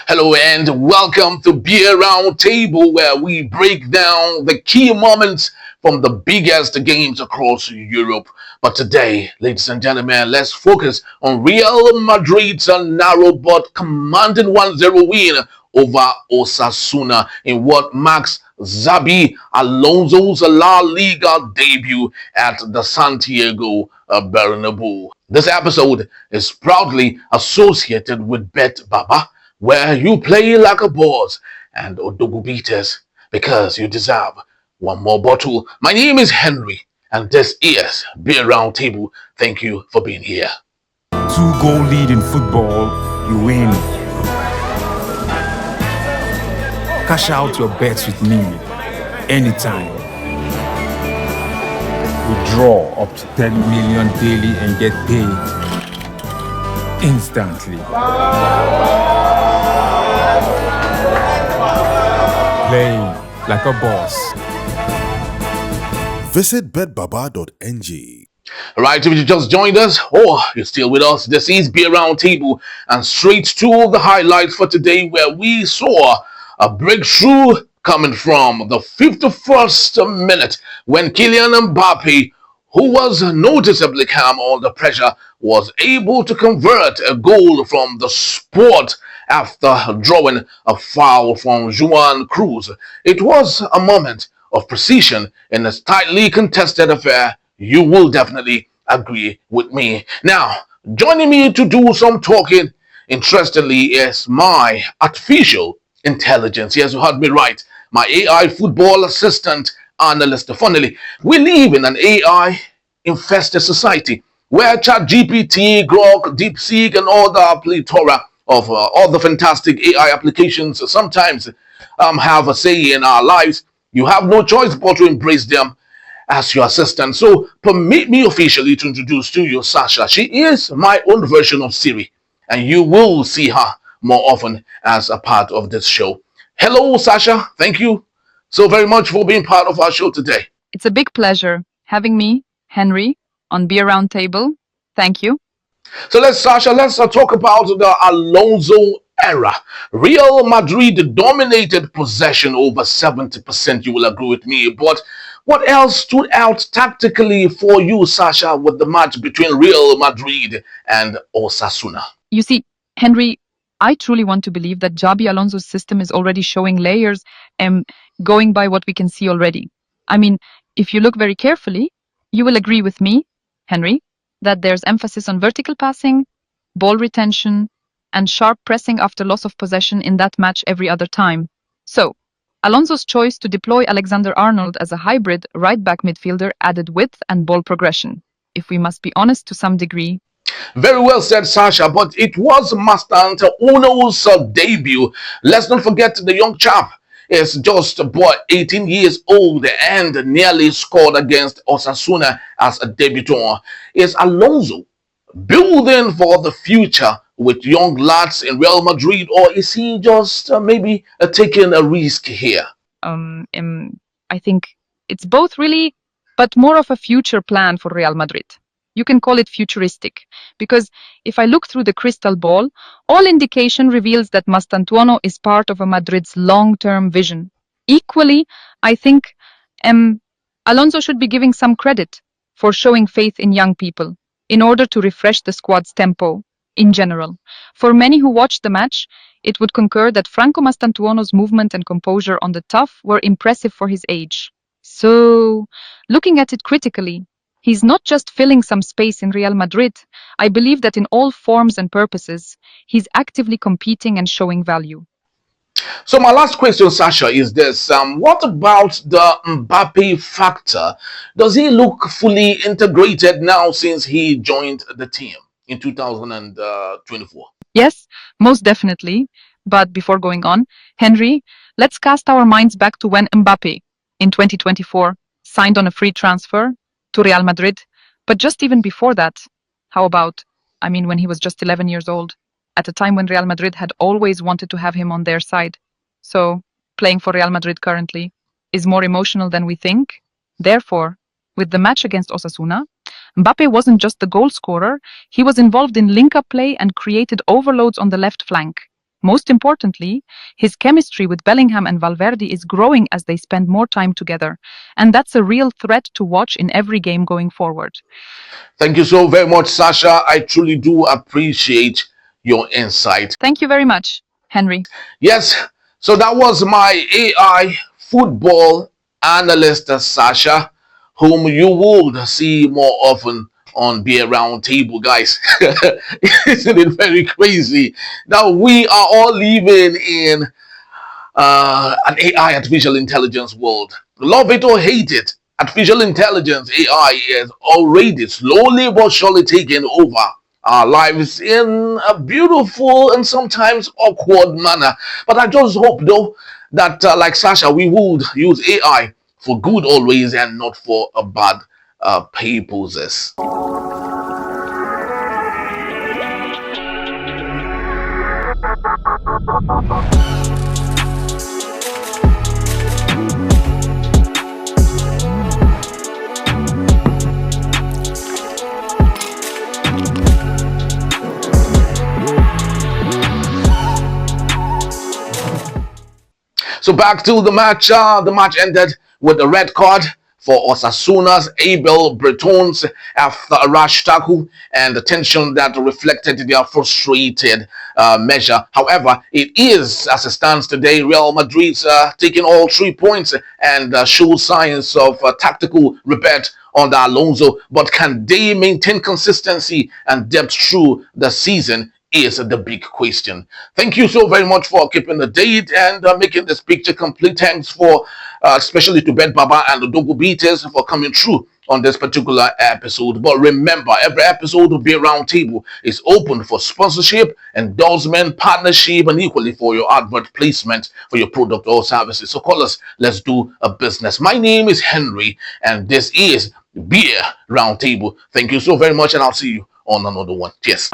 Hello and welcome to Beer Round Table, where we break down the key moments from the biggest games across Europe. But today, ladies and gentlemen, let's focus on Real Madrid's narrow but commanding 1-0 win over Osasuna in what marks Xabi Alonso's La Liga debut at the Santiago Bernabeu. This episode is proudly associated with Bet Baba, where you play like a boss, and Odogu beaters because you deserve one more bottle. My name is Henry, and this is Beer Round Table. Thank you for being here. Two-goal lead in football, you win. Cash out your bets with me anytime. Withdraw up to 10 million daily and get paid instantly. Play like a boss. Visit betbaba.ng. Right, if you just joined us or you're still with us, this is Beer Round Table, and straight to the highlights for today, where we saw a breakthrough coming from the 51st minute when Kylian Mbappe, who was noticeably calm under pressure, was able to convert a goal from the spot after drawing a foul from Juan Cruz. It was a moment of precision in a tightly contested affair. You will definitely agree with me. Now, joining me to do some talking, interestingly, is my artificial intelligence. Yes, you heard me right. My AI football assistant analyst. Funnily, we live in an AI infested society where ChatGPT, Grok, DeepSeek, and all the plethora of other fantastic AI applications sometimes have a say in our lives. You have no choice but to embrace them as your assistant. So permit me officially to introduce to you Sasha. She is my own version of Siri, and you will see her more often as a part of this show. Hello, Sasha. Thank you so very much for being part of our show today. It's a big pleasure having me, Henry, on Beer Round Table. Thank you. So Sasha, let's talk about the Alonso era. Real Madrid dominated possession over 70%. You will agree with me. But what else stood out tactically for you, Sasha, with the match between Real Madrid and Osasuna? You see, Henry, I truly want to believe that Xabi Alonso's system is already showing layers and going by what we can see already. I mean, if you look very carefully, you will agree with me, Henry, that there's emphasis on vertical passing, ball retention, and sharp pressing after loss of possession in that match every other time. So, Alonso's choice to deploy Alexander-Arnold as a hybrid right-back midfielder added width and ball progression, if we must be honest to some degree. Very well said, Sasha, but it was Master Uno's debut. Let's not forget the young chap is just about 18 years old and nearly scored against Osasuna as a debutant. Is Alonso building for the future with young lads in Real Madrid, or is he just maybe taking a risk here? I think it's both really, but more of a future plan for Real Madrid. You can call it futuristic, because if I look through the crystal ball, all indication reveals that Mastantuono is part of a Madrid's long-term vision. Equally, I think Alonso should be giving some credit for showing faith in young people in order to refresh the squad's tempo in general. For many who watched the match, it would concur that Franco Mastantuono's movement and composure on the tough were impressive for his age. So, looking at it critically, he's not just filling some space in Real Madrid. I believe that in all forms and purposes, he's actively competing and showing value. So my last question, Sasha, is this. What about the Mbappe factor? Does he look fully integrated now since he joined the team in 2024? Yes, most definitely. But before going on, Henry, let's cast our minds back to when Mbappe, in 2024, signed on a free transfer to Real Madrid. But just even before that, how about, when he was just 11 years old, at a time when Real Madrid had always wanted to have him on their side. So, playing for Real Madrid currently is more emotional than we think. Therefore, with the match against Osasuna, Mbappe wasn't just the goal scorer, he was involved in link-up play and created overloads on the left flank. Most importantly, his chemistry with Bellingham and Valverde is growing as they spend more time together, and that's a real threat to watch in every game going forward. Thank you so very much, Sasha. I truly do appreciate your insight. Thank you very much, Henry. Yes, so that was my AI football analyst, Sasha, whom you would see more often on Beer Round Table, guys. Isn't it very crazy? Now we are all living in an AI, artificial intelligence world. Love it or hate it, artificial intelligence, AI, is already slowly but surely taking over our lives in a beautiful and sometimes awkward manner. But I just hope, though, that like Sasha, we would use AI for good always and not for a bad purposes. So back to the match. The match ended with a red card for Osasuna's Abel Bretons after a rash tackle and the tension that reflected their frustrated measure. However, it is, as it stands today, Real Madrid's taking all 3 points and show signs of tactical rebirth under Alonso. But can they maintain consistency and depth through the season? Is the big question. Thank you so very much for keeping the date and making this picture complete. Thanks for especially to Ben Baba and the Dogo Beaters for coming through on this particular episode. But remember, every episode of Beer Round Table is open for sponsorship, endorsement, partnership, and equally for your advert placement for your product or services. So call us. Let's do a business. My name is Henry, and this is Beer Round Table. Thank you so very much, and I'll see you on another one. Cheers.